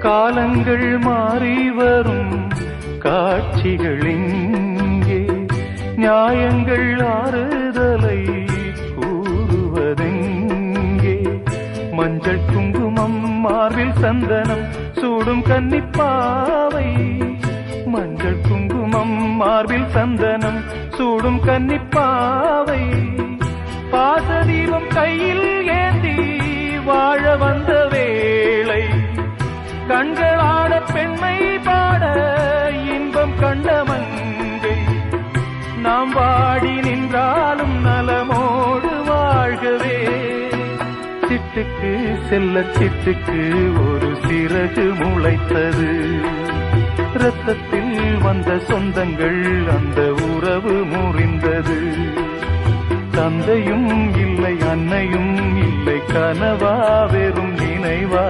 காலங்கள் மாறி வரும் காட்சிகள் இங்கே, நியாயங்கள் ஆறுதலை கூறுவதெங்கே. மஞ்சள் குங்குமம் மார்பில் சந்தனம் சூடும் கன்னிப்பாவை, மஞ்சள் குங்குமம் மார்பில் சந்தனம் சூடும் கன்னிப்பாவை. பாசதீபம் கையில் ஏந்தி வாழ வந்த வேளை, கண்களாட பெண்மை பாட இன்பம் கண்ட மங்கை. நாம் வாடி நின்றாலும் நலமோடு வாழ்கவே. சிட்டுக்கு செல்ல சிட்டுக்கு ஒரு சிறகு முளைத்தது, இரத்தத்தில் வந்த சொந்தங்கள் அந்த உறவு முறிந்தது. தந்தையும் இல்லை அன்னையும் இல்லை, கனவா வெறும் நினைவா.